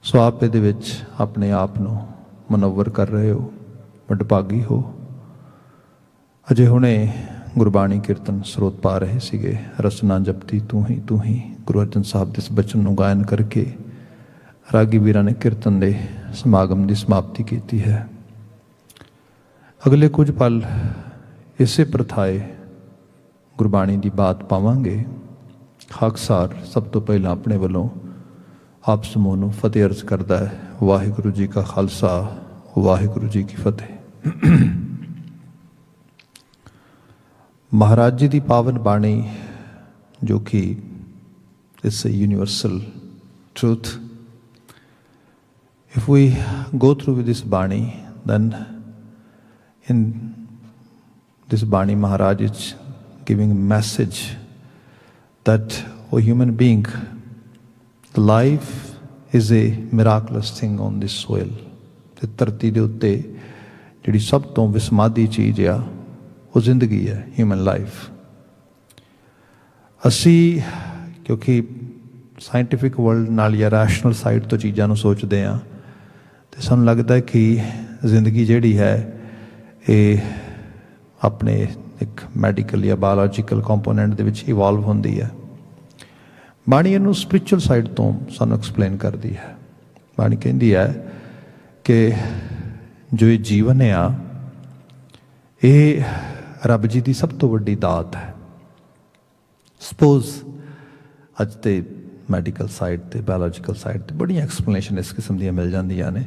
ਸੋ ਆਪ ਇਹਦੇ ਵਿੱਚ ਆਪਣੇ ਆਪ ਨੂੰ ਮਨੱਵਰ ਕਰ ਰਹੇ ਹੋ, ਵਡਭਾਗੀ ਹੋ। ਅਜੇ ਹੁਣੇ ਗੁਰਬਾਣੀ ਕੀਰਤਨ ਸਰੋਤ ਪਾ ਰਹੇ ਸੀਗੇ, ਰਸਨਾ ਜਪਤੀ ਤੂੰ ਹੀ ਗੁਰੂ ਅਰਜਨ ਸਾਹਿਬ ਦੇ ਇਸ ਬਚਨ ਨੂੰ ਗਾਇਨ ਕਰਕੇ ਰਾਗੀ ਵੀਰਾਂ ਨੇ ਕੀਰਤਨ ਦੇ ਸਮਾਗਮ ਦੀ ਸਮਾਪਤੀ ਕੀਤੀ ਹੈ। ਅਗਲੇ ਕੁਝ ਪਲ ਇਸੇ ਪ੍ਰਥਾਏ ਗੁਰਬਾਣੀ ਦੀ ਬਾਤ ਪਾਵਾਂਗੇ। ਖਾਕਸਾਰ ਸਭ ਤੋਂ ਪਹਿਲਾਂ ਆਪਣੇ ਵੱਲੋਂ ਆਪ ਸਮੂਹ ਨੂੰ ਫਤਿਹ ਅਰਜ਼ ਕਰਦਾ ਹੈ। ਵਾਹਿਗੁਰੂ ਜੀ ਕਾ ਖਾਲਸਾ, ਵਾਹਿਗੁਰੂ ਜੀ ਕੀ ਫਤਿਹ। ਮਹਾਰਾਜ ਜੀ ਦੀ ਪਾਵਨ ਬਾਣੀ ਜੋ ਕਿ it's a universal truth. If we go through with this Bani, then in this Bani Maharaj is giving a message that, O human being, life is a miraculous thing on this soil. ਤੇ ਧਰਤੀ ਦੇ ਉੱਤੇ ਜਿਹੜੀ ਸਭ ਤੋਂ ਵਿਸਮਾਦੀ ਚੀਜ਼ ਆ ਉਹ ਜ਼ਿੰਦਗੀ ਹੈ, ਹਿਊਮਨ ਲਾਈਫ। ਅਸੀਂ ਕਿਉਂਕਿ ਸਾਇੰਟੀਫਿਕ ਵਰਲਡ ਨਾਲ ਜਾਂ ਰੈਸ਼ਨਲ ਸਾਈਡ ਤੋਂ ਚੀਜ਼ਾਂ ਨੂੰ ਸੋਚਦੇ ਹਾਂ ਤੇ ਸਾਨੂੰ ਲੱਗਦਾ ਕਿ ਜ਼ਿੰਦਗੀ ਜਿਹੜੀ ਹੈ ਇਹ ਆਪਣੇ ਇੱਕ ਮੈਡੀਕਲ ਜਾਂ ਬਾਇਓਲੋਜੀਕਲ ਕੰਪੋਨੈਂਟ ਦੇ ਵਿੱਚ ਇਵੋਲਵ ਹੁੰਦੀ ਹੈ। ਬਾਣੀ ਇਹਨੂੰ ਸਪਿਰਿਚੁਅਲ ਸਾਈਡ ਤੋਂ ਸਾਨੂੰ ਐਕਸਪਲੇਨ ਕਰਦੀ ਹੈ। ਬਾਣੀ ਕਹਿੰਦੀ ਹੈ ਕਿ ਜੋ ਇਹ ਜੀਵਨ ਆ ਇਹ ਰੱਬ ਜੀ ਦੀ ਸਭ ਤੋਂ ਵੱਡੀ ਦਾਤ ਹੈ। ਸਪੋਜ਼ ਅੱਜ ਤੇ ਮੈਡੀਕਲ ਸਾਈਡ 'ਤੇ ਬਾਇਓਲੋਜੀਕਲ ਸਾਈਡ 'ਤੇ ਬੜੀਆਂ ਐਕਸਪਲੇਨੇਸ਼ਨ ਇਸ ਕਿਸਮ ਦੀਆਂ ਮਿਲ ਜਾਂਦੀਆਂ ਨੇ,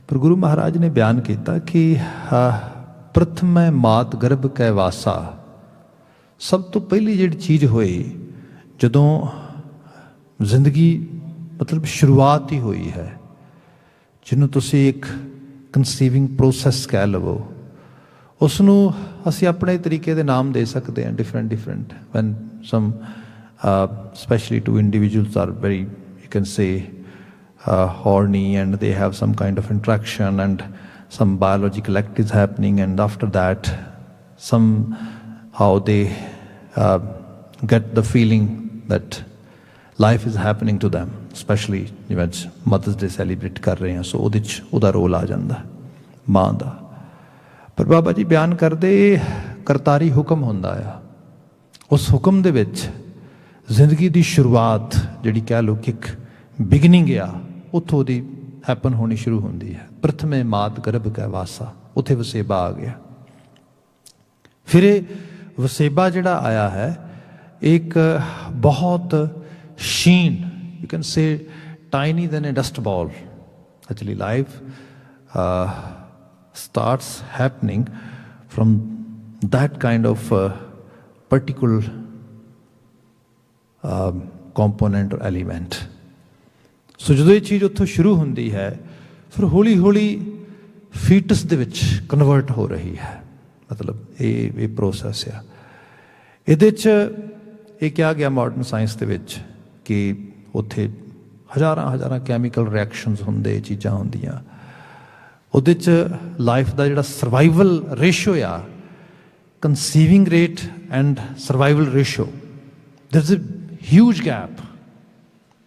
ਪਰ ਗੁਰੂ ਮਹਾਰਾਜ ਨੇ ਬਿਆਨ ਕੀਤਾ ਕਿ ਪ੍ਰਥਮੈ ਮਾਤ ਗਰਭ ਕੈ ਵਾਸਾ, ਸਭ ਤੋਂ ਪਹਿਲੀ ਜਿਹੜੀ ਚੀਜ਼ ਹੋਈ ਜਦੋਂ ਜ਼ਿੰਦਗੀ ਮਤਲਬ ਸ਼ੁਰੂਆਤ ਹੀ ਹੋਈ ਹੈ, ਜਿਹਨੂੰ ਤੁਸੀਂ ਇੱਕ ਕਨਸੀਵਿੰਗ ਪ੍ਰੋਸੈਸ ਕਹਿ ਲਵੋ, ਉਸ ਨੂੰ ਅਸੀਂ ਆਪਣੇ ਤਰੀਕੇ ਦੇ ਨਾਮ ਦੇ ਸਕਦੇ ਹਾਂ, different van sum especially two individuals are very, you can say, horny and they have some kind of interaction and some biological act is happening, and after that somehow they get the feeling that life is happening to them, especially ਜਿਵੇਂ mothers day celebrate ਕਰ ਰਹੇ ਹਾਂ, ਸੋ ਉਹਦੇ 'ਚ ਉਹਦਾ role ਆ ਜਾਂਦਾ ਮਾਂ ਦਾ। ਪਰ ਬਾਬਾ ਜੀ ਬਿਆਨ ਕਰਦੇ ਕਰਤਾਰੀ ਹੁਕਮ ਹੁੰਦਾ ਆ, ਉਸ ਹੁਕਮ ਦੇ ਵਿੱਚ ਜ਼ਿੰਦਗੀ ਦੀ ਸ਼ੁਰੂਆਤ ਜਿਹੜੀ ਕਹਿ ਲਓ ਕਿ ਇੱਕ ਬਿਗਨਿੰਗ ਆ, ਉੱਥੋਂ ਦੀ ਹੈਪਨ ਹੋਣੀ ਸ਼ੁਰੂ ਹੁੰਦੀ ਹੈ। ਪ੍ਰਥਮੇ ਮਾਤ ਗਰਭ ਕੈ ਵਾਸਾ, ਉੱਥੇ ਵਸੇਬਾ ਆ ਗਿਆ। ਫਿਰ ਇਹ ਵਸੇਬਾ ਜਿਹੜਾ ਆਇਆ ਹੈ ਇੱਕ ਬਹੁਤ ਸ਼ੀਨ, you can say tiny than a dust ball. Actually life starts happening from that kind of particular component or element. ਸੋ ਜਦੋਂ ਇਹ ਚੀਜ਼ ਉੱਥੋਂ ਸ਼ੁਰੂ ਹੁੰਦੀ ਹੈ ਫਿਰ ਹੌਲੀ ਹੌਲੀ ਫੀਟਸ ਦੇ ਵਿੱਚ ਕਨਵਰਟ ਹੋ ਰਹੀ ਹੈ। ਮਤਲਬ ਇਹ ਪ੍ਰੋਸੈਸ ਆ। ਇਹਦੇ 'ਚ ਇਹ ਕਿਹਾ ਗਿਆ ਮਾਡਰਨ ਸਾਇੰਸ ਦੇ ਵਿੱਚ ਕਿ ਉੱਥੇ ਹਜ਼ਾਰਾਂ ਕੈਮੀਕਲ ਰਿਐਕਸ਼ਨਸ ਹੁੰਦੇ, ਚੀਜ਼ਾਂ ਹੁੰਦੀਆਂ। ਉਹਦੇ 'ਚ ਲਾਈਫ ਦਾ ਜਿਹੜਾ ਸਰਵਾਈਵਲ ਰੇਸ਼ੋ ਆ, conceiving rate and survival ratio, there is a huge gap,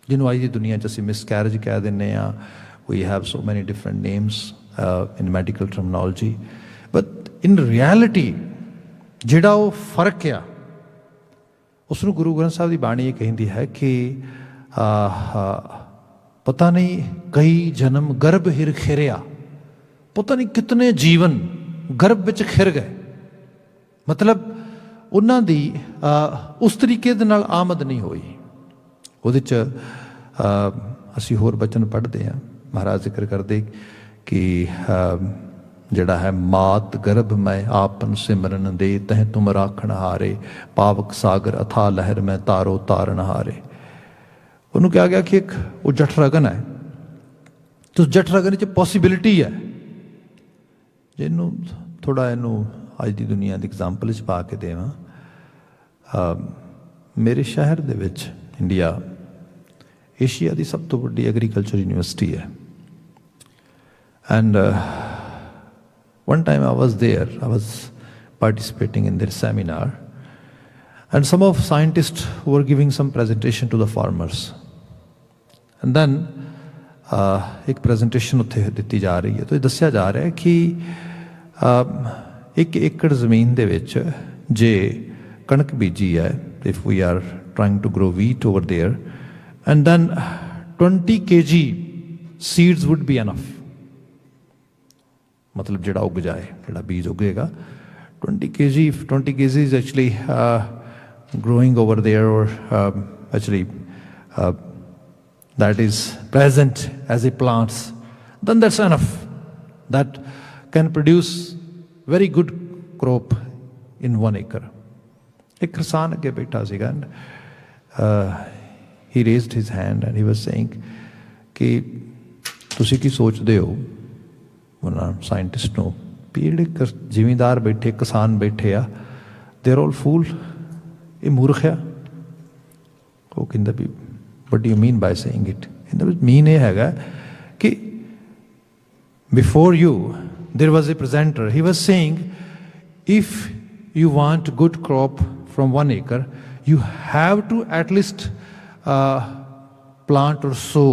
ਜਿਹਨੂੰ ਅੱਜ ਦੀ ਦੁਨੀਆ 'ਚ ਅਸੀਂ ਮਿਸਕੈਰੇਜ ਕਹਿ ਦਿੰਦੇ ਹਾਂ। ਵੀ have so many different names in medical terminology, but in reality ਜਿਹੜਾ ਉਹ ਫਰਕ ਆ ਉਸ ਨੂੰ ਗੁਰੂ ਗ੍ਰੰਥ ਸਾਹਿਬ ਦੀ ਬਾਣੀ ਇਹ ਕਹਿੰਦੀ ਹੈ ਕਿ ਪਤਾ ਨਹੀਂ ਕਈ ਜਨਮ ਗਰਭ ਹਿਰ ਖਿਰਿਆ, ਪਤਾ ਨਹੀਂ ਕਿਤਨੇ ਜੀਵਨ ਗਰਭ ਵਿੱਚ ਖਿਰ ਗਏ। ਮਤਲਬ ਉਹਨਾਂ ਦੀ ਉਸ ਤਰੀਕੇ ਦੇ ਨਾਲ ਆਮਦ ਨਹੀਂ ਹੋਈ। ਉਹਦੇ 'ਚ ਅਸੀਂ ਹੋਰ ਬਚਨ ਪੜ੍ਹਦੇ ਹਾਂ, ਮਹਾਰਾਜ ਜ਼ਿਕਰ ਕਰਦੇ ਕਿ ਜਿਹੜਾ ਹੈ ਮਾਤ ਗਰਭ ਮੈਂ ਆਪਨ ਸਿਮਰਨ ਦੇ, ਤਹਿ ਤੁਮ ਰਾਖਣ ਹਾਰੇ, ਪਾਵਕ ਸਾਗਰ ਅਥਾ ਲਹਿਰ ਮੈਂ ਤਾਰੋ ਤਾਰਨ ਹਾਰੇ। ਉਹਨੂੰ ਕਿਹਾ ਗਿਆ ਕਿ ਇੱਕ ਉਹ ਜਠ ਰਗਨ ਹੈ, ਤੇ ਉਸ ਜਠ ਰਗਨ 'ਚ ਪੋਸੀਬਿਲਿਟੀ ਹੈ, ਜਿਹਨੂੰ ਥੋੜ੍ਹਾ ਇਹਨੂੰ ਅੱਜ ਦੀ ਦੁਨੀਆ ਦੀ ਐਗਜ਼ਾਮਪਲ 'ਚ ਪਾ ਕੇ ਦੇਵਾਂ। ਮੇਰੇ ਸ਼ਹਿਰ ਦੇ ਵਿੱਚ ਇੰਡੀਆ ਏਸ਼ੀਆ ਦੀ ਸਭ ਤੋਂ ਵੱਡੀ ਐਗਰੀਕਲਚਰ ਯੂਨੀਵਰਸਿਟੀ ਹੈ। And one time I was there, I was participating in their seminar, and some of scientists were giving some presentation to the farmers, and then एक प्रेजेंटेशन उत्थे दित्ती जा रही है, तो ये दस्सिया जा रहा है कि 1 एकड़ ज़मीन दे विच जे कणक बीजी है, if we are trying to grow wheat over there, and then 20 kg seeds would be enough. मतलब जिहड़ा उग जाए, जिहड़ा बीज उगेगा 20 kg, if 20 kg is actually growing over there, or actually that is present as a plants, then that's enough. That can produce very good crop in 1 acre. एक किसान अगे बैठा सीगा, and he raised his hand and he was saying कि तुसी की सोचते हो, ਉਹਨਾਂ ਸਾਇੰਟਿਸਟ ਨੂੰ, ਵੀ ਜਿਹੜੇ ਜ਼ਿਮੀਂਦਾਰ ਬੈਠੇ, ਕਿਸਾਨ ਬੈਠੇ ਆ, ਦੇ ਆਰ ਆਲ ਫੂਲ, ਇਹ ਮੂਰਖ ਆ। ਉਹ ਕਹਿੰਦਾ ਵੀ what do you mean by saying it? ਇਹਦਾ ਮੀਨ ਇਹ ਹੈਗਾ ਕਿ before you there was a presenter, he was saying if you want good crop from 1 acre, you have to at least plant or sow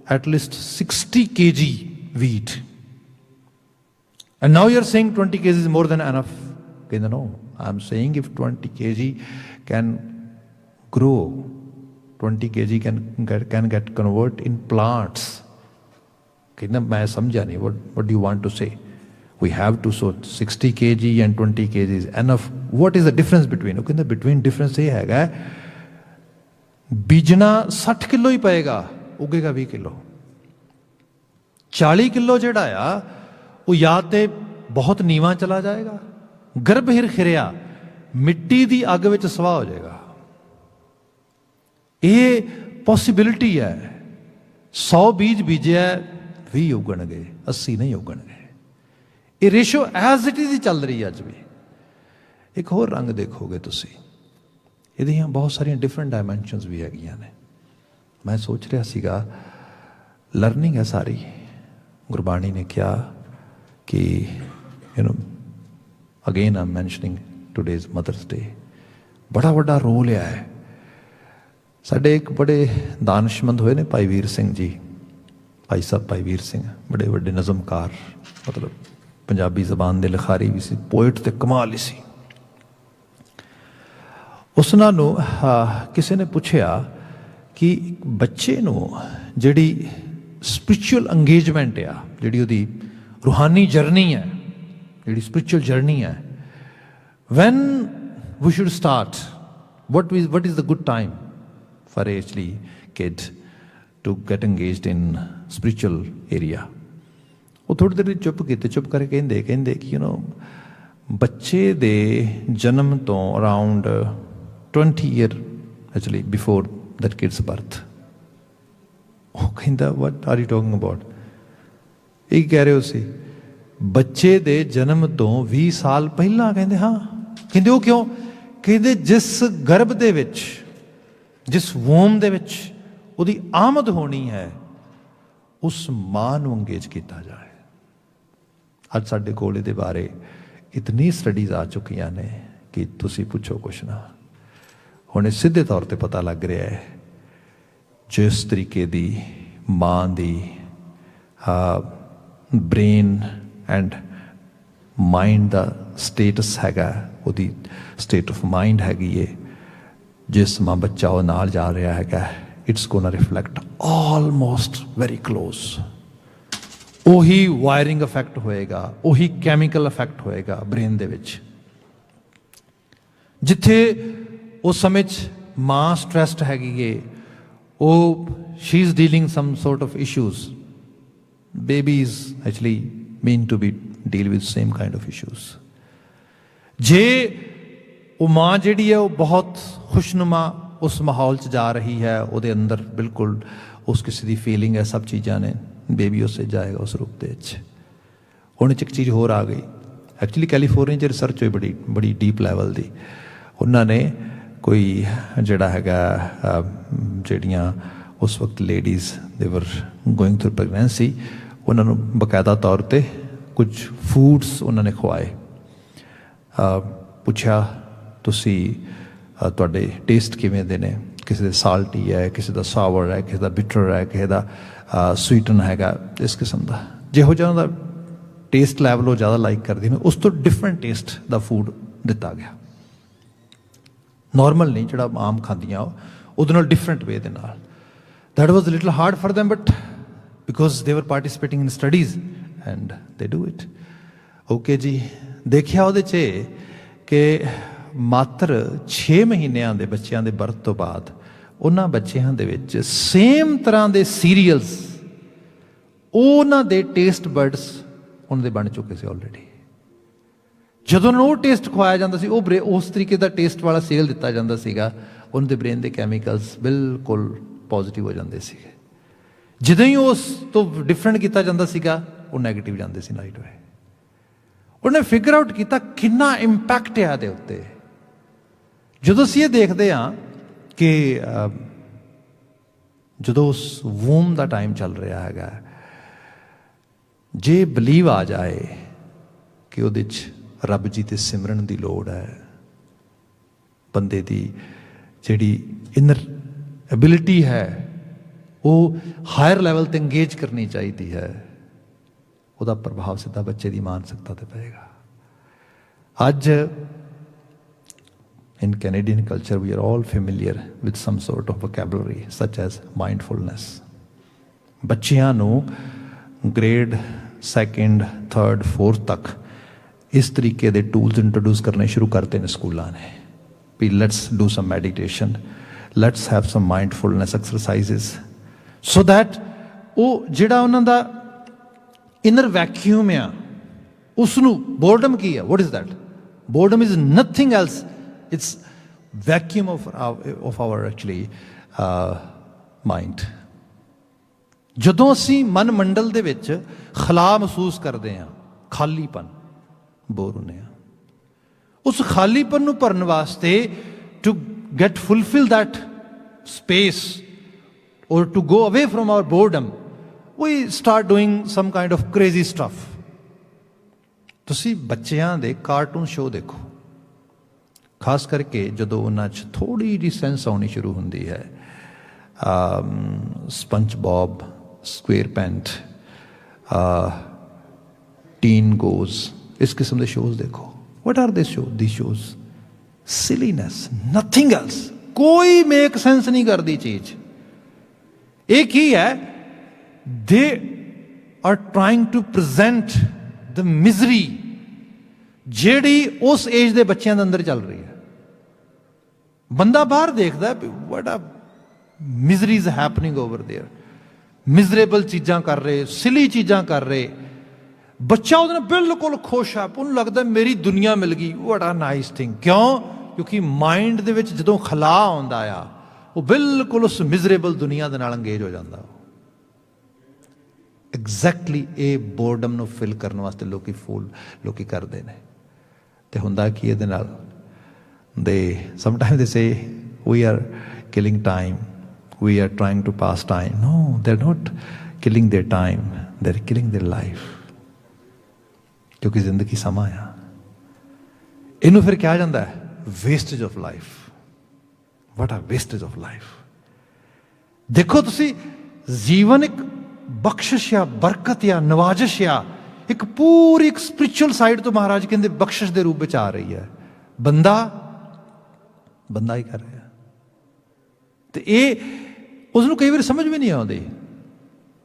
at least 60 kg wheat. And now you're saying 20 kg is more than enough. Okay, no, I'm saying if 20 kg can grow, 20 kg can get converted in plants. Okay, na, मैं समझा नहीं, what do you want to say? We have to sow 60 kg and 20 kg is enough. What is the difference between? Okay, the between difference ये हैगा, बीजना 60 kilo ही पएगा, उगेगा 20 kilo. 40 kilo जिहड़ा आ वो या तो बहुत नीवा चला जाएगा, गर्भ हिर खिरिया मिट्टी की अग विच सवाह हो जाएगा। ये पॉसिबिलिटी है। 100 बीज बीजे 20 उगणगे, 80 नहीं उगणगे। ये रेशो एज इट इज चल रही है अज भी। एक होर रंग देखोगे तुसी, ਇਹਦੀਆਂ बहुत सारिया डिफरेंट डायमेंशनस भी हैगियां ने। मैं सोच रहा सीगा लर्निंग है सारी। गुरबाणी ने कहा कि again I am mentioning today's Mother's डे, बड़ा वड्डा रोल है। साडे एक बड़े दानिशमंद होए ने भाई वीर सिंह जी, भाई साहब भाई वीर सिंह, बड़े वड्डे नज़मकार, मतलब पंजाबी जबान दे लिखारी भी सी, पोइट ते कमाल ही सी। उसनां नूं किसी ने पूछया कि बच्चे नूं जिहड़ी स्पिरिचुअल अंगेजमेंट आ, जिहड़ी उहदी रूहानी जर्नी है, जिहड़ी स्पिरिचुअल जर्नी है, when we should start, what is the good time for actually kid to get engaged in spiritual area? वो थोड़ी देर चुप कीते, चुप करके कहंदे कि बच्चे दे जन्म तो around 20 years actually before that kid's birth. ਉਹ ਕਹਿੰਦਾ what are you talking about? ਇਹ ਕਹਿ ਰਹੇ ਹੋ ਸੀ ਬੱਚੇ ਦੇ ਜਨਮ ਤੋਂ 20 ਸਾਲ ਪਹਿਲਾਂ? ਕਹਿੰਦੇ ਹਾਂ। ਕਹਿੰਦੇ ਉਹ ਕਿਉਂ? ਕਹਿੰਦੇ ਜਿਸ ਗਰਭ ਦੇ ਵਿੱਚ, ਜਿਸ ਵੋਮ ਦੇ ਵਿੱਚ ਉਹਦੀ ਆਮਦ ਹੋਣੀ ਹੈ, ਉਸ ਮਾਂ ਨੂੰ ਅੰਗੇਜ ਕੀਤਾ ਜਾਏ। ਅੱਜ ਸਾਡੇ ਕੋਲ ਇਹਦੇ ਬਾਰੇ ਇਤਨੀ ਸਟੱਡੀਜ਼ ਆ ਚੁੱਕੀਆਂ ਨੇ ਕਿ ਤੁਸੀਂ ਪੁੱਛੋ ਕੁਛ ਨਾ। ਹੁਣ ਇਹ ਸਿੱਧੇ ਤੌਰ ਤੇ ਪਤਾ ਲੱਗ ਰਿਹਾ ਹੈ ਜਿਸ ਤਰੀਕੇ ਦੀ ਮਾਂ ਦੀ ਬ੍ਰੇਨ ਐਂਡ ਮਾइंड ਦਾ ਸਟੇਟਸ ਹੈਗਾ, ਉਹਦੀ ਸਟੇਟ ਆਫ ਮਾइंड ਹੈਗੀ ਏ, ਜਿਸ ਮਾਂ ਬੱਚਾ ਉਹ ਨਾਲ ਜਾ ਰਿਹਾ ਹੈਗਾ, it's ਗੋਨਾ reflect almost very close. ਉਹੀ ਵਾਇਰਿੰਗ ਇਫੈਕਟ ਹੋਏਗਾ, ਉਹੀ ਕੈਮੀਕਲ ਇਫੈਕਟ ਹੋਏਗਾ ਬ੍ਰੇਨ ਦੇ ਵਿੱਚ। ਜਿੱਥੇ ਉਸ ਸਮੇਂ 'ਚ ਮਾਂ ਸਟ੍ਰੈਸਡ ਹੈਗੀ ਏ, ਉਹ she is dealing some sort of issues, babies actually mean to be deal with same kind of issues. जे वो माँ जिहड़ी है वो बहुत खुशनुमा उस माहौल च जा रही है, ਉਹਦੇ ਅੰਦਰ बिल्कुल उस किसी की फीलिंग है, सब चीज़ां ने, बेबी उससे जाएगा उस रूप दे विच। हुण एक चीज़ होर आ गई, एक्चुअली कैलीफोर्निया च रिसर्च हुई बड़ी बड़ी डीप लैवल की। उन्होंने कोई जिहड़ा हैगा जिहड़ियां उस वक्त लेडीज़ देवर गोइंग थ्रू प्रैगनेंसी, उन्होंने बकायदा तौर पर कुछ फूड्स उन्होंने खवाए। पुछया तुसी तुहाडे टेस्ट किवें दे ने? ਕਿਸੇ ਦਾ ਸਾਲਟੀ ਹੈ, ਕਿਸੇ ਦਾ ਸਾਵਰ ਹੈ, ਕਿਸੇ ਦਾ ਬਿਟਰ ਹੈ, ਕਿਸੇ ਦਾ ਸਵੀਟਨ ਹੈਗਾ, ਇਸ ਕਿਸਮ ਦਾ ਜਿਹੋ ਜਿਹਾ ਉਹਦਾ ਟੇਸਟ ਲੈਵਲ ਉਹ ਜ਼ਿਆਦਾ ਲਾਈਕ ਕਰਦੀ ਨੇ, ਉਸ ਤੋਂ ਡਿਫਰੈਂਟ ਟੇਸਟ ਦਾ ਫੂਡ ਦਿੱਤਾ ਗਿਆ। ਨੋਰਮਲ ਨਹੀਂ ਜਿਹੜਾ ਆਮ ਖਾਂਦੀਆਂ ਉਹਦੇ ਨਾਲ ਡਿਫਰੈਂਟ ਵੇ ਦੇ ਨਾਲ। That was little hard for them but because they were participating in studies and they do it. Okay ਜੀ, ਦੇਖਿਆ ਉਹਦੇ 'ਚ ਕਿ ਮਾਤਰ 6 ਮਹੀਨਿਆਂ ਦੇ ਬੱਚਿਆਂ ਦੇ ਬਰਥ ਤੋਂ ਬਾਅਦ ਉਹਨਾਂ ਬੱਚਿਆਂ ਦੇ ਵਿੱਚ ਸੇਮ ਤਰ੍ਹਾਂ ਦੇ ਸੀਰੀਅਲਸ ਉਹਨਾਂ ਦੇ ਟੇਸਟ ਬਰਡਸ ਉਹਨਾਂ ਦੇ ਬਣ ਚੁੱਕੇ ਸੀ ਆਲਰੇਡੀ। ਜਦੋਂ ਉਹਨਾਂ ਨੂੰ ਉਹ ਟੇਸਟ ਖਵਾਇਆ ਜਾਂਦਾ ਸੀ, ਉਹ ਉਸ ਤਰੀਕੇ ਦਾ ਟੇਸਟ ਵਾਲਾ ਸੀਰੀਅਲ ਦਿੱਤਾ ਜਾਂਦਾ ਸੀਗਾ, ਉਹਨਾਂ ਦੇ ਬ੍ਰੇਨ ਦੇ ਕੈਮੀਕਲਸ ਬਿਲਕੁਲ ਪੋਜ਼ੀਟਿਵ ਹੋ ਜਾਂਦੇ ਸੀਗੇ। ਜਦੋਂ ਹੀ ਉਸ ਤੋਂ ਡਿਫਰੈਂਟ ਕੀਤਾ ਜਾਂਦਾ ਸੀਗਾ, ਉਹ ਨੈਗੇਟਿਵ ਜਾਂਦੇ ਸੀ ਰਾਈਟ ਵੇ। ਉਹਨੇ ਫਿਗਰ ਆਊਟ ਕੀਤਾ ਕਿੰਨਾ ਇੰਪੈਕਟ ਹੈ ਇਹਦੇ ਉੱਤੇ। ਜਦੋਂ ਅਸੀਂ ਇਹ ਦੇਖਦੇ ਹਾਂ ਕਿ ਜਦੋਂ ਉਸ ਵੂਮ ਦਾ ਟਾਈਮ ਚੱਲ ਰਿਹਾ ਹੈਗਾ, ਜੇ ਬਲੀਵ ਆ ਜਾਏ ਕਿ ਉਹਦੇ 'ਚ ਰੱਬ ਜੀ ਤੇ ਸਿਮਰਨ ਦੀ ਲੋੜ ਹੈ, ਬੰਦੇ ਦੀ ਜਿਹੜੀ ਇਨਰ ਐਬਿਲਿਟੀ ਹੈ ਉਹ ਹਾਇਰ ਲੈਵਲ 'ਤੇ ਇੰਗੇਜ ਕਰਨੀ ਚਾਹੀਦੀ ਹੈ, ਉਹਦਾ ਪ੍ਰਭਾਵ ਸਿੱਧਾ ਬੱਚੇ ਦੀ ਮਾਨਸਿਕਤਾ 'ਤੇ ਪਏਗਾ। ਅੱਜ in Canadian culture we are all familiar with some sort of vocabulary such as mindfulness। ਬੱਚਿਆਂ ਨੂੰ ਗ੍ਰੇਡ 2nd 3rd 4th ਤੱਕ ਇਸ ਤਰੀਕੇ ਦੇ ਟੂਲਸ ਇੰਟਰੋਡਿਊਸ ਕਰਨੇ ਸ਼ੁਰੂ ਕਰਤੇ ਨੇ ਸਕੂਲਾਂ ਨੇ ਵੀ let's do some meditation, let's have some mindfulness exercises, so that ਉਹ ਜਿਹੜਾ ਉਹਨਾਂ ਦਾ ਇਨਰ ਵੈਕਿਊਮ ਆ ਉਸ ਨੂੰ, ਬੋਰਡਮ ਕੀ ਹੈ, what is that? Boredom is nothing else, it's vacuum of hour actually mind. ਜਦੋਂ ਅਸੀਂ ਮਨ ਮੰਡਲ ਦੇ ਵਿੱਚ ਖਲਾ ਮਹਿਸੂਸ ਕਰਦੇ ਹਾਂ, ਖਾਲੀਪਨ, ਬੋਰ ਹੁੰਦੇ ਹਾਂ, ਉਸ ਖਾਲੀਪਨ ਨੂੰ ਭਰਨ ਵਾਸਤੇ to get fulfil that space or to go away from our boredom, we start doing some kind of crazy stuff। ਤੁਸੀਂ ਬੱਚਿਆਂ ਦੇ ਕਾਰਟੂਨ ਸ਼ੋਅ ਦੇਖੋ, ਖਾਸ ਕਰਕੇ ਜਦੋਂ ਉਹਨਾਂ 'ਚ ਥੋੜ੍ਹੀ ਜਿਹੀ ਸੈਂਸ ਆਉਣੀ ਸ਼ੁਰੂ ਹੁੰਦੀ ਹੈ, ਸਪੰਜ ਬੌਬ, ਸਕੁਏਅਰ ਪੈਂਟ, ਟੀਨ ਗੋਜ਼, ਇਸ ਕਿਸਮ ਦੇ ਸ਼ੋਅਜ਼ ਦੇਖੋ। what are these shows? silliness, nothing else, ਕੋਈ ਮੇਕ ਸੈਂਸ ਨਹੀਂ ਕਰਦੀ ਚੀਜ਼। ਇਹ ਕੀ ਹੈ? they are trying to present the misery ਜਿਹੜੀ ਉਸ ਏਜ ਦੇ ਬੱਚਿਆਂ ਦੇ ਅੰਦਰ ਚੱਲ ਰਹੀ ਹੈ। ਬੰਦਾ ਬਾਹਰ ਦੇਖਦਾ what a misery is happening over there, miserable ਚੀਜ਼ਾਂ ਕਰ ਰਹੇ, ਸਿਲੀ ਚੀਜ਼ਾਂ ਕਰ ਰਹੇ। ਬੱਚਾ ਉਹਦੇ ਨਾਲ ਬਿਲਕੁਲ ਖੁਸ਼ ਆ, ਉਹਨੂੰ ਲੱਗਦਾ ਮੇਰੀ ਦੁਨੀਆ ਮਿਲ ਗਈ, what a nice thing। ਕਿਉਂ? ਕਿਉਂਕਿ ਮਾਈਂਡ ਦੇ ਵਿੱਚ ਜਦੋਂ ਖਲਾ ਆਉਂਦਾ ਆ, ਉਹ ਬਿਲਕੁਲ ਉਸ ਮਿਜ਼ਰੇਬਲ ਦੁਨੀਆ ਦੇ ਨਾਲ ਅੰਗੇਜ ਹੋ ਜਾਂਦਾ। ਐਗਜ਼ੈਕਟਲੀ ਇਹ ਬੋਰਡਮ ਨੂੰ ਫਿਲ ਕਰਨ ਵਾਸਤੇ ਲੋਕੀ ਕਰਦੇ ਨੇ। ਤੇ ਹੁੰਦਾ ਕੀ ਇਹਦੇ ਨਾਲ? Sometime they say we are killing time, we are trying to pass time. No, they're not killing their time, they're killing their life। ਕਿਉਂਕਿ ਜ਼ਿੰਦਗੀ ਸਮਾਂ ਆ। ਇਹਨੂੰ ਫਿਰ ਕਿਹਾ ਜਾਂਦਾ ਹੈ wastage of life. what a wastage of life। ਦੇਖੋ ਤੁਸੀਂ, ਜੀਵਨ ਇੱਕ ਬਖਸ਼ਿਸ਼ ਆ, ਬਰਕਤ ਆ, ਨਵਾਜ਼ਿਸ਼ ਆ, ਇੱਕ ਪੂਰੀ ਇੱਕ ਸਪਿਰਿਚੁਅਲ ਸਾਈਡ ਤੋਂ ਮਹਾਰਾਜ ਕਹਿੰਦੇ ਬਖਸ਼ਿਸ਼ ਦੇ ਰੂਪ ਵਿੱਚ ਆ ਰਹੀ ਹੈ। ਬੰਦਾ ਹੀ ਕਰ ਰਿਹਾ, ਤੇ ਇਹ ਉਸਨੂੰ ਕਈ ਵਾਰ ਸਮਝ ਵੀ ਨਹੀਂ ਆਉਂਦੀ।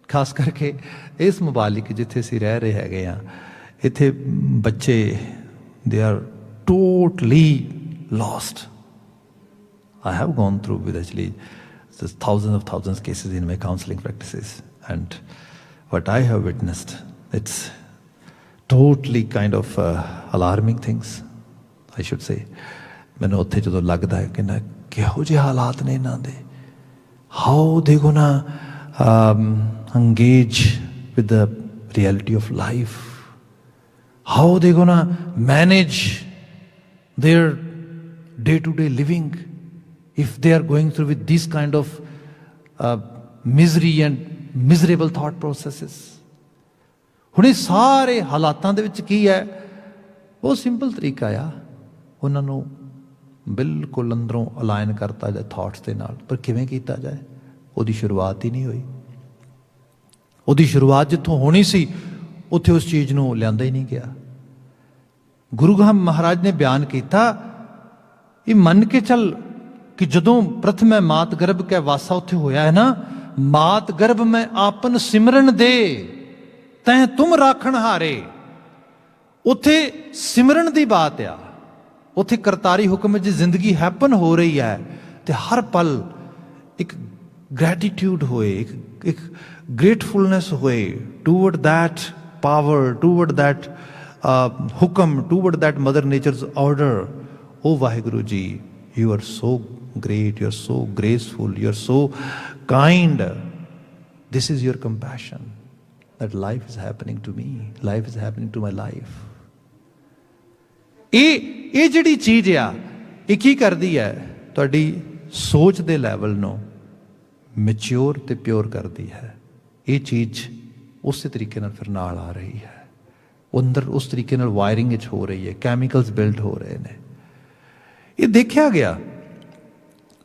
ਖਾਸ ਕਰਕੇ ਇਸ ਮੁਬਾਲਿਕ ਜਿੱਥੇ ਅਸੀਂ ਰਹਿ ਰਹੇ ਹੈਗੇ ਆ, ਇੱਥੇ ਬੱਚੇ they are totally lost। I have gone through with actually thousands cases in my counseling practices, and what I have witnessed, it's totally kind of alarming things, I should say। ਮੈਨੂੰ ਉੱਥੇ ਜਦੋਂ ਲੱਗਦਾ ਹੈ ਕਿ ਨਾ ਕਿਹੋ ਜਿਹੇ ਹਾਲਾਤ ਨੇ ਇਹਨਾਂ ਦੇ, how they gonna engage with the reality of life, how they gonna manage their day-to-day living if they are going through with these kind of misery and miserable thought processes। ਹੁਣ ਇਹ ਸਾਰੇ ਹਾਲਾਤਾਂ ਦੇ ਵਿੱਚ ਕੀ ਹੈ? ਬਹੁਤ ਸਿੰਪਲ ਤਰੀਕਾ ਆ ਉਹਨਾਂ ਨੂੰ बिल्कुल अंदरों अलाइन करता जाए थॉट्स के नाल, पर किवें कीता जाए? ਉਹਦੀ शुरुआत ही नहीं हुई। ਉਹਦੀ शुरुआत जिथों होनी सी उत्थे उस चीज़ ਨੂੰ ਲਿਆਂਦਾ ही नहीं गया। गुरु महाराज ने बयान किया, ये मन के चल कि जदों प्रथम मात गर्भ कै वासा उत्थे होया है ना, मात गर्भ में आपन सिमरन दे तैं तुम राखण हारे। उत्थे सिमरन की बात आ, उत्थे करतारी हुक्म च जिंदगी हैपन हो रही है, तो हर पल एक ग्रैटिट्यूड होए, एक ग्रेटफुलनेस होए toward that power, toward that hukam, toward that mother nature's order. Oh Waheguru ji, you are so great, you are so graceful, you are so kind, this is your compassion that life is happening to me, life is happening to my life. ਇਹ ਜਿਹੜੀ ਚੀਜ਼ ਆ ਇਹ ਕੀ ਕਰਦੀ ਹੈ? ਤੁਹਾਡੀ ਸੋਚ ਦੇ ਲੈਵਲ ਨੂੰ ਮੈਚਿਓਰ ਤੇ ਪਿਓਰ ਕਰਦੀ ਹੈ। ਇਹ ਚੀਜ਼ ਉਸੇ ਤਰੀਕੇ ਨਾਲ ਫਿਰ ਨਾਲ ਆ ਰਹੀ ਹੈ, ਉਹ ਅੰਦਰ ਉਸ ਤਰੀਕੇ ਨਾਲ ਵਾਇਰਿੰਗ ਵਿੱਚ ਹੋ ਰਹੀ ਹੈ, ਕੈਮੀਕਲਸ ਬਿਲਡ ਹੋ ਰਹੇ ਨੇ। ਇਹ ਦੇਖਿਆ ਗਿਆ।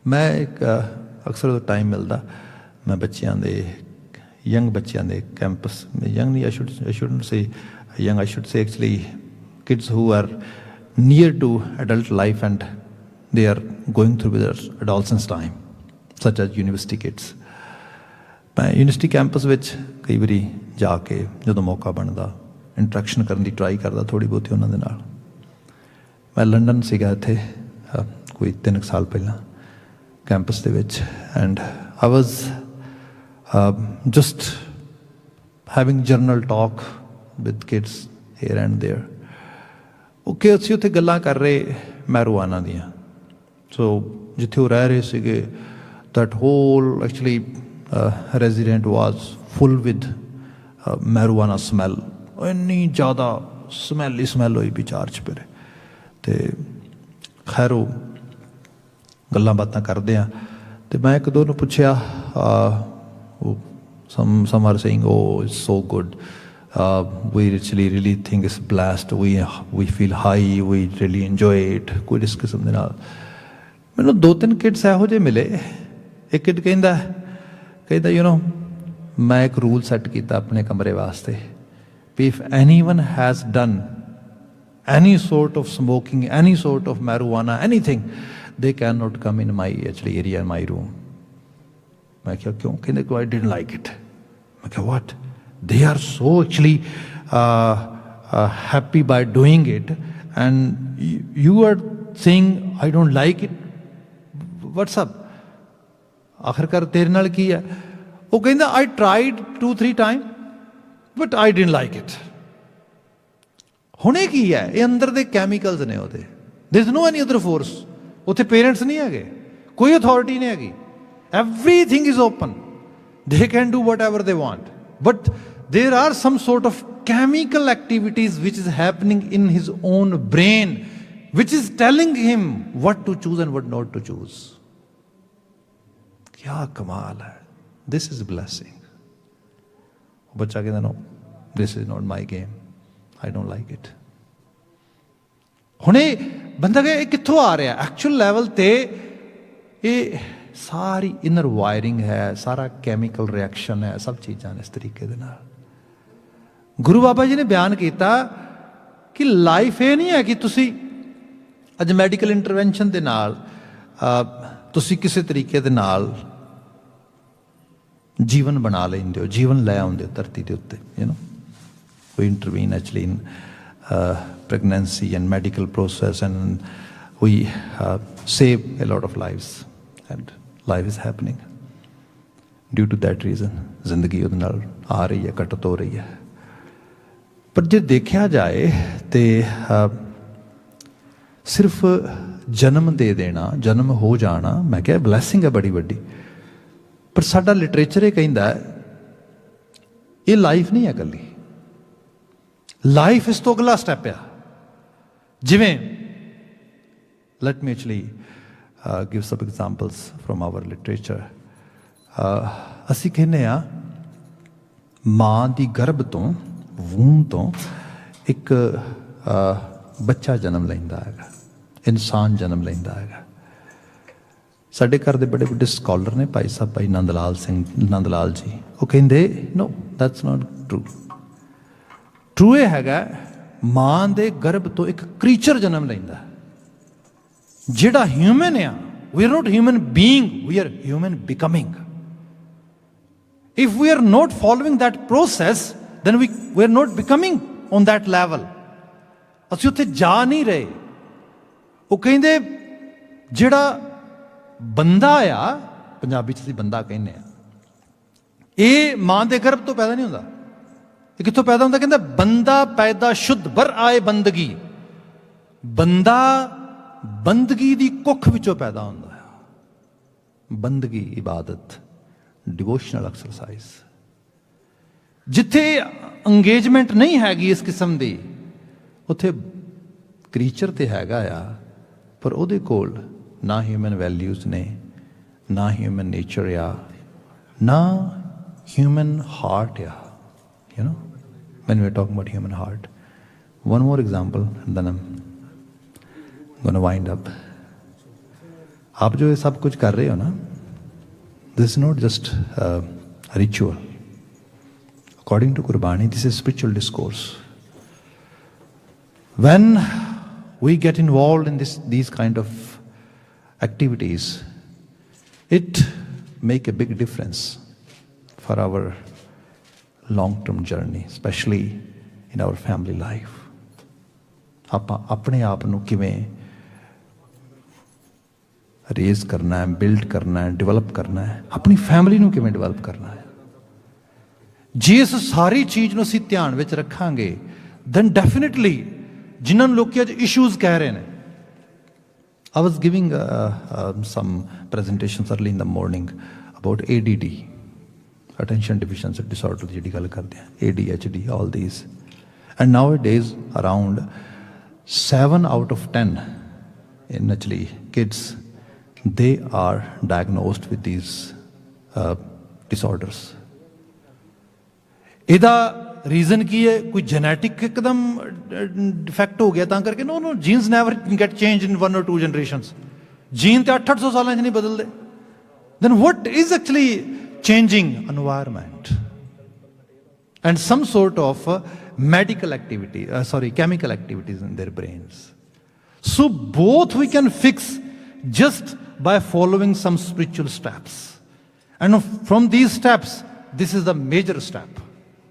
ਮੈਂ ਇੱਕ ਅਕਸਰ ਟਾਈਮ ਮਿਲਦਾ, ਮੈਂ ਬੱਚਿਆਂ ਦੇ ਯੰਗ ਬੱਚਿਆਂ ਦੇ ਕੈਂਪਸ, ਯੰਗ ਨਹੀਂ, I shouldn't say young, I should say actually kids who are near to adult life and they are going through their adolescence time, such as university kids. मैं university campus ਵਿੱਚ ਕਈ ਵਾਰੀ ਜਾ ਕੇ ਜਦੋਂ ਮੌਕਾ ਬਣਦਾ interaction ਕਰਨ ਦੀ ਟਰਾਈ ਕਰਦਾ ਥੋੜੀ ਬਹੁਤੀ ਉਹਨਾਂ ਦੇ ਨਾਲ। ਮੈਂ ਲੰਡਨ ਸੀਗਾ ਇੱਥੇ ਕੋਈ 3 ਸਾਲ ਪਹਿਲਾਂ ਕੈਂਪਸ ਦੇ ਵਿੱਚ, and I was just having journal talk with kids here and there. Okay, ਅਸੀਂ ਉੱਥੇ ਗੱਲਾਂ ਕਰ ਰਹੇ ਮੈਰੂਆਨਾ ਦੀਆਂ। ਸੋ ਜਿੱਥੇ ਉਹ ਰਹਿ ਰਹੇ ਸੀਗੇ, that whole actually resident was full with marijuana smell, ਇੰਨੀ ਜ਼ਿਆਦਾ ਸਮੈਲ ਹੋਈ ਵੀ ਚਾਰ ਚੁਫੇਰੇ। ਅਤੇ ਖੈਰ ਉਹ ਗੱਲਾਂ ਬਾਤਾਂ ਕਰਦੇ ਆ, ਅਤੇ ਮੈਂ ਇੱਕ ਦੋ ਨੂੰ ਪੁੱਛਿਆ, some are saying, oh it's so good, we really think it's blessed, we feel high, we really enjoy it, ਕੋਈ ਇਸ ਕਿਸਮ ਦੇ ਨਾਲ। ਮੈਨੂੰ 2-3 ਕਿਡਸ ਇਹੋ ਜਿਹੇ ਮਿਲੇ। ਇੱਕ ਕਿਡ ਕਹਿੰਦਾ ਯੂ ਨੋ, ਮੈਂ ਇੱਕ ਰੂਲ ਸੈੱਟ ਕੀਤਾ ਆਪਣੇ ਕਮਰੇ ਵਾਸਤੇ ਵੀ if anyone has done any sort of smoking, any sort of marijuana, anything, they cannot come in my actually area, my room. मैं क्या क्यों? कहते I didn't like it. मैं क्या what? They are so actually happy by doing it, and you are saying I don't like it. What's up? आखिरकार तेरे नाल की है? वो कहता I tried 2-3 times, but I didn't like it. ਹੁਣੇ ਕੀ ਹੈ? ਇਹ ਅੰਦਰ ਦੇ ਕੈਮੀਕਲਸ ਨੇ ਉਹਦੇ। There is no any other force. ਉੱਥੇ ਪੇਰੈਂਟਸ ਨਹੀਂ ਹੈਗੇ, ਕੋਈ ਅਥਾਰਟੀ ਨਹੀਂ ਹੈਗੀ। Everything is open, they can do whatever they want, but there are some sort of chemical activities which is happening in his own brain, which is telling him what to choose and what not to choose. क्या कमाल है! This is a blessing. बच्चा कहता no, this is not my game, I don't like it. ਹੁਣੇ ਬੰਦਾ ਕਹੇ ਇਹ ਕਿੱਥੋਂ ਆ ਰਿਹਾ? ਐਕਚੁਅਲ ਲੈਵਲ ਤੇ ਇਹ ਸਾਰੀ ਇਨਰ ਵਾਇਰਿੰਗ ਹੈ, ਸਾਰਾ ਕੈਮੀਕਲ ਰਿਐਕਸ਼ਨ ਹੈ, ਸਭ ਚੀਜ਼ਾਂ ਨੇ ਇਸ ਤਰੀਕੇ ਦੇ ਨਾਲ। ਗੁਰੂ ਬਾਬਾ ਜੀ ਨੇ ਬਿਆਨ ਕੀਤਾ ਕਿ ਲਾਈਫ ਇਹ ਨਹੀਂ ਹੈ ਕਿ ਤੁਸੀਂ ਅੱਜ ਮੈਡੀਕਲ ਇੰਟਰਵੈਂਸ਼ਨ ਦੇ ਨਾਲ ਤੁਸੀਂ ਕਿਸੇ ਤਰੀਕੇ ਦੇ ਨਾਲ ਜੀਵਨ ਬਣਾ ਲੈਂਦੇ ਹੋ, ਜੀਵਨ ਲੈ ਆਉਂਦੇ ਹੋ ਧਰਤੀ ਦੇ ਉੱਤੇ। You know, we intervene actually in pregnancy and medical process, and we save a lot of lives, and life is happening due to that reason. ਜ਼ਿੰਦਗੀ ਉਹਦੇ ਨਾਲ ਆ ਰਹੀ ਹੈ, ਘਟਤ ਹੋ ਰਹੀ ਹੈ। ਪਰ ਜੇ ਦੇਖਿਆ ਜਾਏ ਤੇ ਸਿਰਫ ਜਨਮ ਦੇ ਦੇਣਾ, ਜਨਮ ਹੋ ਜਾਣਾ, ਮੈਂ ਕਿਹਾ ਬਲੈਸਿੰਗ ਹੈ ਬੜੀ ਵੱਡੀ। ਪਰ ਸਾਡਾ ਲਿਟਰੇਚਰ ਇਹ ਕਹਿੰਦਾ ਇਹ ਲਾਈਫ ਨਹੀਂ ਹੈ ਇਕੱਲੀ, ਲਾਈਫ ਇਸ ਤੋਂ ਅਗਲਾ ਸਟੈਪ ਆ। ਜਿਵੇਂ let me actually give some examples from our literature. ਅਸੀਂ ਕਹਿੰਦੇ ਆ ਮਾਂ ਦੀ ਗਰਭ ਤੋਂ, ਵੂਮ ਤੋਂ ਇੱਕ ਬੱਚਾ ਜਨਮ ਲੈਂਦਾ ਹੈਗਾ। ਇਨਸਾਨ ਜਨਮ ਲੈਂਦਾ ਹੈਗਾ। ਸਾਡੇ ਘਰ ਦੇ ਬੜੇ ਵੱਡੇ ਸਕਾਲਰ ਨੇ, ਭਾਈ ਸਾਹਿਬ ਭਾਈ ਨੰਦ ਲਾਲ ਜੀ, ਉਹ ਕਹਿੰਦੇ ਨੋ ਦੈਟਸ ਨਾਟ ਟਰੂ। ਟਰੂ ਇਹ ਹੈਗਾ ਮਾਂ ਦੇ ਗਰਭ ਤੋਂ ਇੱਕ ਕ੍ਰੀਚਰ ਜਨਮ ਲੈਂਦਾ ਜਿਹੜਾ ਹਿਊਮਨ ਆ। We are not human being, we are human becoming. If we are not following that process, then we are not becoming on that level. ਅਸੀਂ ਉੱਥੇ ਜਾ ਨਹੀਂ ਰਹੇ। ਉਹ ਕਹਿੰਦੇ ਜਿਹੜਾ ਬੰਦਾ ਆ, ਪੰਜਾਬੀ 'ਚ ਅਸੀਂ ਬੰਦਾ ਕਹਿੰਦੇ ਆ, ਇਹ ਮਾਂ ਦੇ ਗਰਭ ਤੋਂ ਪੈਦਾ ਨਹੀਂ ਹੁੰਦਾ। ਇਹ ਕਿੱਥੋਂ ਪੈਦਾ ਹੁੰਦਾ? ਕਹਿੰਦਾ ਬੰਦਾ ਪੈਦਾ ਸ਼ੁੱਧ ਬਰ ਆਏ ਬੰਦਗੀ। ਬੰਦਾ ਬੰਦਗੀ ਦੀ ਕੁੱਖ ਵਿੱਚੋਂ ਪੈਦਾ ਹੁੰਦਾ ਹੈ। ਬੰਦਗੀ, ਇਬਾਦਤ, डिवोशनल एक्सरसाइज। जिथे अंगेजमेंट नहीं हैगी इस किस्म की, उत्थे क्रीचर तो हैगा आ, पर उहदे कोल ना ह्यूमन वैल्यूज़ ने, ना ह्यूमन नेचर आ, ना ह्यूमन हार्ट आ। You know when we are talking about human heart. One more example and then I am gonna wind up. आप जो ये सब कुछ कर रहे हो ना, this is not just a ritual. According to Gurbani, this is spiritual discourse. When we get involved in these kind of activities, it make a big difference for our long-term journey, especially in our family life. ਆਪਾਂ ਆਪਣੇ ਆਪ ਨੂੰ ਕਿਵੇਂ raise करना है, build करना है, develop करना है, अपनी फैमिली ਨੂੰ ਕਿਵੇਂ ਡਿਵੈਲਪ ਕਰਨਾ ਹੈ। ਜੇ ਇਸ ਸਾਰੀ ਚੀਜ਼ ਨੂੰ ਅਸੀਂ ਧਿਆਨ ਵਿੱਚ ਰੱਖਾਂਗੇ, then definitely ਜਿਨ੍ਹਾਂ ਨੂੰ ਲੋਕੀ ਅੱਜ ਇਸ਼ੂਜ਼ ਕਹਿ ਰਹੇ ਨੇ। I was giving some presentations early in the morning about ADD, attention deficiency disorder ਦੀ ਜਿਹੜੀ ਗੱਲ ਕਰਦੇ ਆ, ADHD, all these. And nowadays around 7 out of 10 in actually kids, they are diagnosed with these disorders. ਇਹਦਾ reason ਕੀ ਹੈ? ਕੋਈ genetic ਇੱਕਦਮ defect ਹੋ ਗਿਆ ਤਾਂ ਕਰਕੇ? No, genes never get change in 1 or 2 generations. Gene ਤੇ 800 ਸਾਲਾਂ 'ਚ ਨਹੀਂ ਬਦਲਦੇ। then what is actually changing? Environment and some sort of medical activity, chemical activities in their brains. So both we can fix just by following some spiritual steps. And from these steps, this is the major step.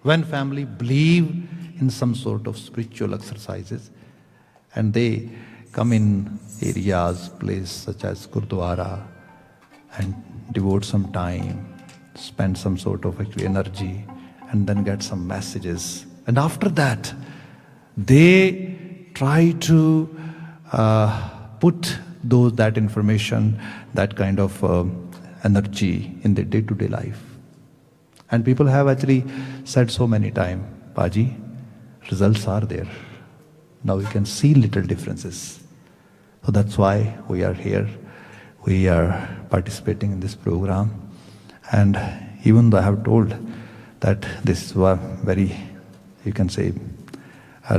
When family believe in some sort of spiritual exercises and they come in areas, places such as Gurdwara and devote some time, spend some sort of actually energy and then get some messages. And after that, they try to put that information, that kind of energy in their day-to-day life. And people have actually said so many times, Paji, results are there. Now we can see little differences. So that's why we are here. We are participating in this program. And even though I have told that this is a very, you can say,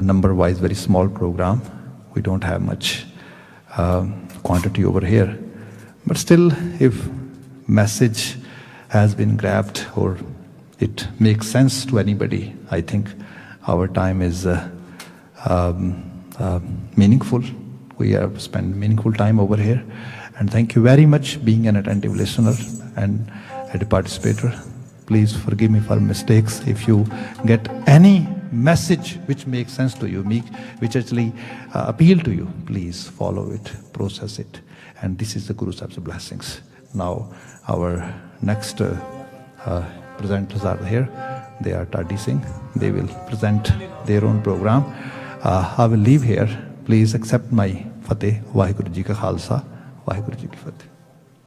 number-wise very small program, we don't have much quantity over here, but still if message has been grabbed or it makes sense to anybody, I think our time is meaningful. We have spent meaningful time over here, and thank you very much being an attentive listener and a participator. Please forgive me for mistakes. If you get any message which makes sense to you, which actually appeal to you, please follow it, process it. And this is the Guru Sahib's blessings. Now our next presenters are here. They are Tadi Singh. They will present their own program. I will leave here. Please accept my Fateh. Vaheguru Ji Ka Khalsa, Vaheguru Ji Ki Fateh.